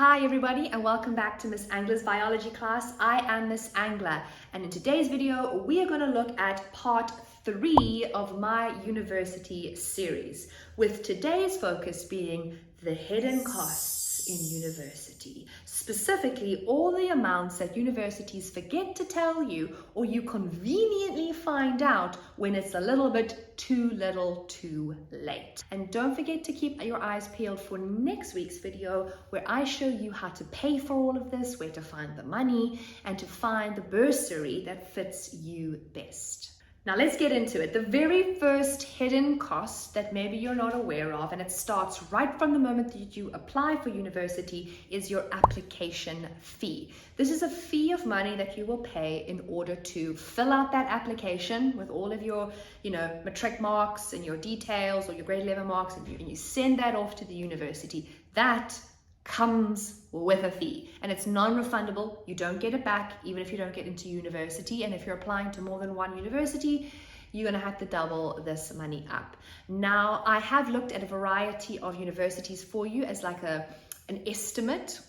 Hi everybody and welcome back to Miss Angler's biology class. I am Miss Angler and in today's video we are going to look at part 3 of my university series, with today's focus being the hidden costs in university, specifically all the amounts that universities forget to tell you or you conveniently find out when it's a little bit too little too late. And don't forget to keep your eyes peeled for next week's video where I show you how to pay for all of this, where to find the money, and to find the bursary that fits you best. Now let's get into it. The very first hidden cost that maybe you're not aware of, and it starts right from the moment that you apply for university, is your application fee. This is a fee of money that you will pay in order to fill out that application with all of your, matric marks and your details or your grade 11 marks, and you send that off to the university. That comes with a fee and it's non-refundable. You don't get it back even if you don't get into university, and if you're applying to more than one university, you're going to have to double this money up. Now, I have looked at a variety of universities for you as like an estimate.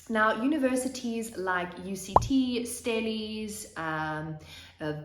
Now, universities like UCT, Stellies,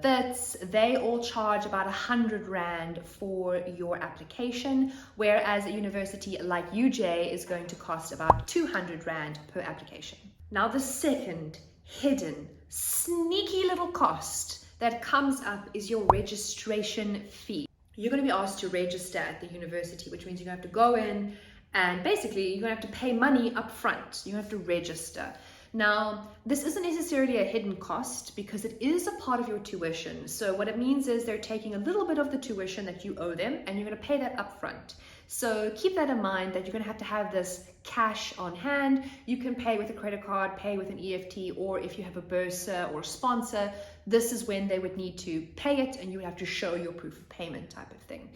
Wits, they all charge about 100 Rand for your application, whereas a university like UJ is going to cost about 200 Rand per application. Now, the second hidden, sneaky little cost that comes up is your registration fee. You're going to be asked to register at the university, which means you're going to have to go in and basically you're going to have to pay money up front. You have to register. Now, this isn't necessarily a hidden cost because it is a part of your tuition. So what it means is they're taking a little bit of the tuition that you owe them and you're going to pay that up front. So keep that in mind, that you're going to have this cash on hand. You can pay with a credit card, pay with an EFT, or if you have a bursar or sponsor, this is when they would need to pay it and you would have to show your proof of payment type of thing.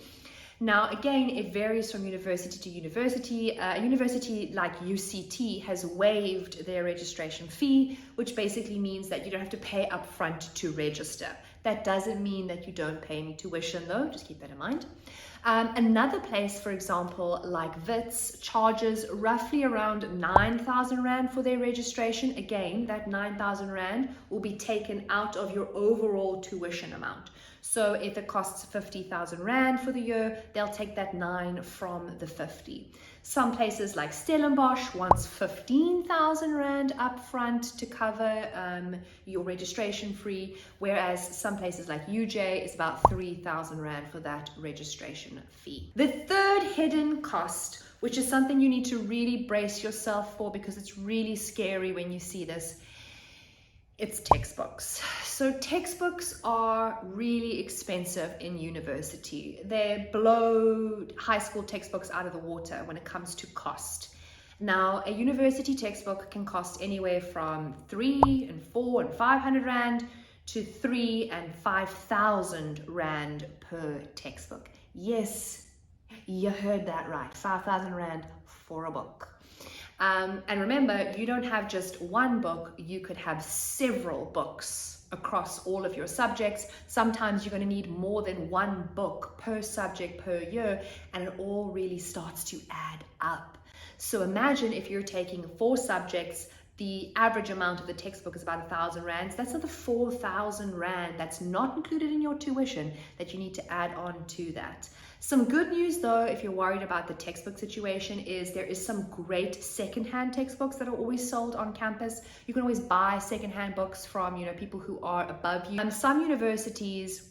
Now, again, it varies from university to university. A university like UCT has waived their registration fee, which basically means that you don't have to pay upfront to register. That doesn't mean that you don't pay any tuition though, just keep that in mind. Another place, for example, like Wits, charges roughly around 9,000 Rand for their registration. Again, that 9,000 Rand will be taken out of your overall tuition amount. So if it costs 50,000 Rand for the year, they'll take that 9 from the 50. Some places like Stellenbosch wants 15,000 Rand upfront to cover your registration fee, whereas some places like UJ is about 3,000 Rand for that registration fee. The third hidden cost, which is something you need to really brace yourself for because it's really scary when you see this, it's textbooks. So textbooks are really expensive in university. They blow high school textbooks out of the water when it comes to cost. Now, a university textbook can cost anywhere from 3 and 4 and 500 Rand to 3 and 5,000 Rand per textbook. Yes, you heard that right, 5,000 Rand for a book. And remember, you don't have just one book, you could have several books across all of your subjects. Sometimes you're going to need more than one book per subject per year, and it all really starts to add up. So imagine if you're taking 4 subjects, the average amount of the textbook is about 1,000 Rand. That's another 4,000 Rand that's not included in your tuition that you need to add on to that. Some good news though, if you're worried about the textbook situation, is there is some great secondhand textbooks that are always sold on campus. You can always buy secondhand books from, people who are above you. Some universities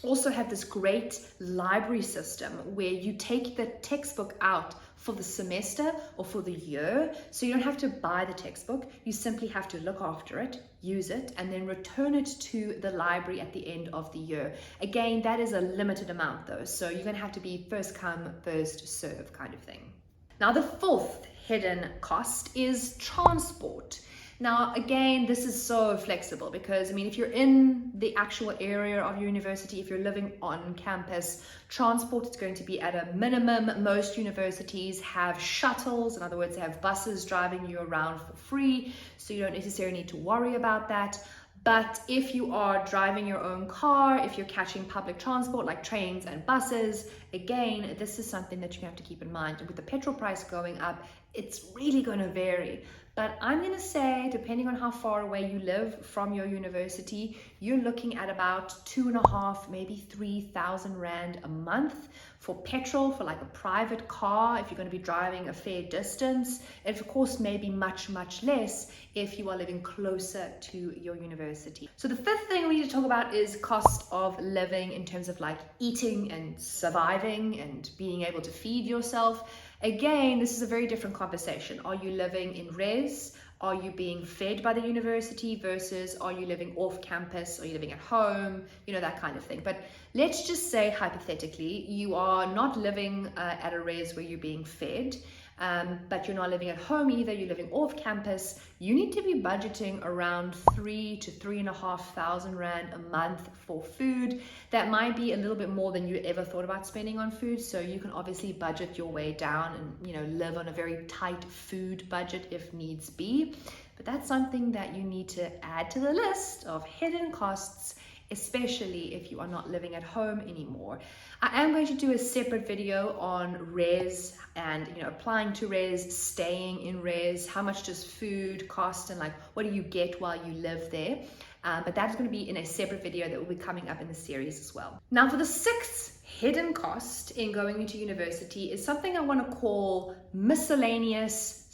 also have this great library system where you take the textbook out for the semester or for the year. So you don't have to buy the textbook. You simply have to look after it, use it, and then return it to the library at the end of the year. Again, that is a limited amount though. So you're going to have to be first come, first serve kind of thing. Now, the fourth hidden cost is transport. Now, again, this is so flexible because, if you're in the actual area of your university, if you're living on campus, transport is going to be at a minimum. Most universities have shuttles. In other words, they have buses driving you around for free, so you don't necessarily need to worry about that. But if you are driving your own car, if you're catching public transport like trains and buses, again, this is something that you have to keep in mind. And with the petrol price going up, it's really going to vary. But I'm going to say, depending on how far away you live from your university, you're looking at about 2.5, maybe 3,000 Rand a month for petrol, for like a private car, if you're going to be driving a fair distance. And of course, maybe much, much less if you are living closer to your university. So the fifth thing we need to talk about is cost of living in terms of like eating and surviving and being able to feed yourself. Again, this is a very different conversation. Are you living in res? Are you being fed by the university versus are you living off campus? Are you living at home? You know, that kind of thing. But let's just say hypothetically, you are not living at a res where you're being fed, but you're not living at home either, you're living off campus. You need to be budgeting around 3,000 to 3,500 Rand a month for food. That might be a little bit more than you ever thought about spending on food. So you can obviously budget your way down and, you know, live on a very tight food budget if needs be. But that's something that you need to add to the list of hidden costs, especially if you are not living at home anymore. I am going to do a separate video on res and, you know, applying to res, staying in res, how much does food cost, and like what do you get while you live there. But that's going to be in a separate video that will be coming up in the series as well. Now for the sixth hidden cost in going into university is something I want to call miscellaneous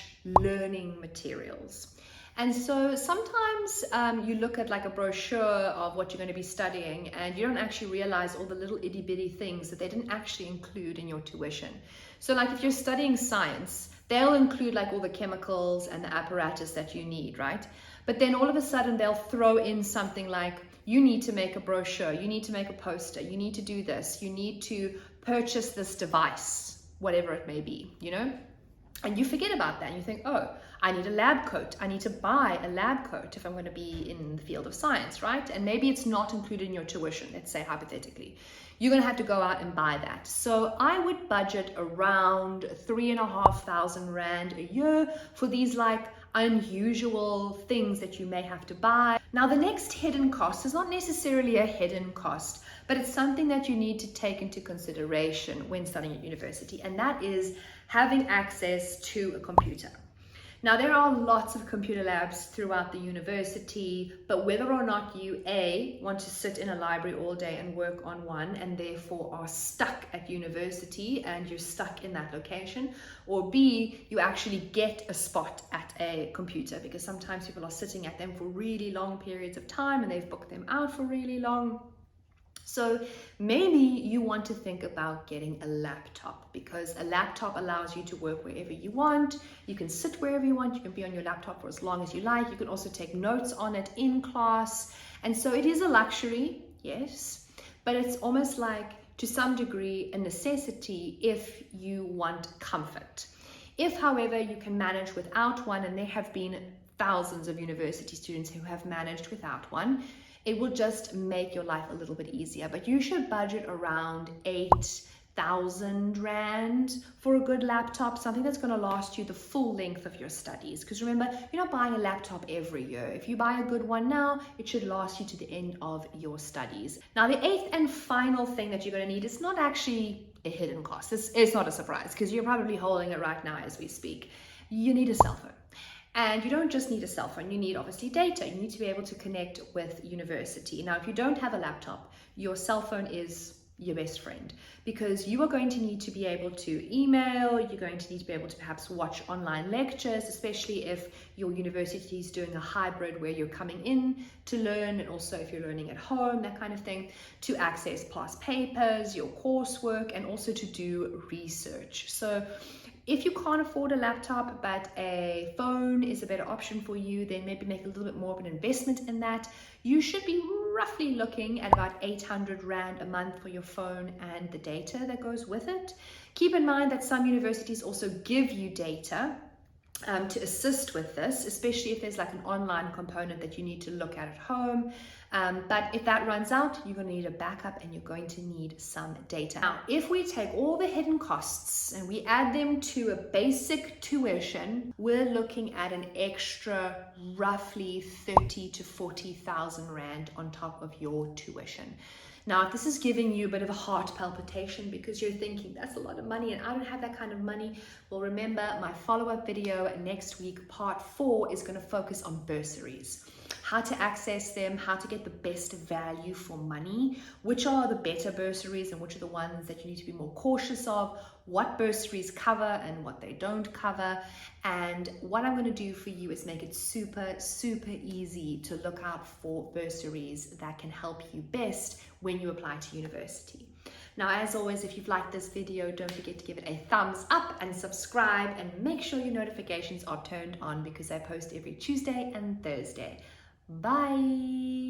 / learning materials. And so sometimes you look at like a brochure of what you're going to be studying and you don't actually realize all the little itty bitty things that they didn't actually include in your tuition. So like if you're studying science, they'll include like all the chemicals and the apparatus that you need, right? But then all of a sudden they'll throw in something like, you need to make a brochure, you need to make a poster, you need to do this, you need to purchase this device, whatever it may be, you know? And you forget about that and you think, oh, I need a lab coat. I need to buy a lab coat if I'm going to be in the field of science, right? And maybe it's not included in your tuition, let's say hypothetically. You're going to have to go out and buy that. So I would budget around 3,500 Rand a year for these like unusual things that you may have to buy. Now the next hidden cost is not necessarily a hidden cost, but it's something that you need to take into consideration when studying at university, and that is having access to a computer. Now there are lots of computer labs throughout the university, but whether or not you want to sit in a library all day and work on one and therefore are stuck at university and you're stuck in that location, or B, you actually get a spot at a computer, because sometimes people are sitting at them for really long periods of time and they've booked them out for really long. So maybe you want to think about getting a laptop, because a laptop allows you to work wherever you want. You can sit wherever you want. You can be on your laptop for as long as you like. You can also take notes on it in class. And so it is a luxury, yes, but it's almost like to some degree a necessity if you want comfort. If, however, you can manage without one, and there have been thousands of university students who have managed without one, it will just make your life a little bit easier. But you should budget around 8,000 Rand for a good laptop, something that's going to last you the full length of your studies. Because remember, you're not buying a laptop every year. If you buy a good one now, it should last you to the end of your studies. Now, the eighth and final thing that you're going to need is not actually a hidden cost. It's not a surprise, because you're probably holding it right now as we speak. You need a cell phone. And you don't just need a cell phone, you need obviously data. You need to be able to connect with university. Now, if you don't have a laptop, your cell phone is your best friend, because you are going to need to be able to email, you're going to need to be able to perhaps watch online lectures, especially if your university is doing a hybrid where you're coming in to learn, and also if you're learning at home, that kind of thing, to access past papers, your coursework, and also to do research. So if you can't afford a laptop, but a phone is a better option for you, then maybe make a little bit more of an investment in that. You should be roughly looking at about 800 Rand a month for your phone and the data that goes with it. Keep in mind that some universities also give you data to assist with this, especially if there's like an online component that you need to look at home. But if that runs out, you're going to need a backup and you're going to need some data. Now, if we take all the hidden costs and we add them to a basic tuition, we're looking at an extra roughly 30 to 40,000 Rand on top of your tuition. Now, if this is giving you a bit of a heart palpitation because you're thinking that's a lot of money and I don't have that kind of money, well, remember my follow-up video next week, part 4, is going to focus on bursaries. How to access them, how to get the best value for money, which are the better bursaries and which are the ones that you need to be more cautious of, what bursaries cover and what they don't cover. And what I'm going to do for you is make it super, super easy to look out for bursaries that can help you best when you apply to university. Now, as always, if you've liked this video, don't forget to give it a thumbs up and subscribe, and make sure your notifications are turned on because I post every Tuesday and Thursday. Bye.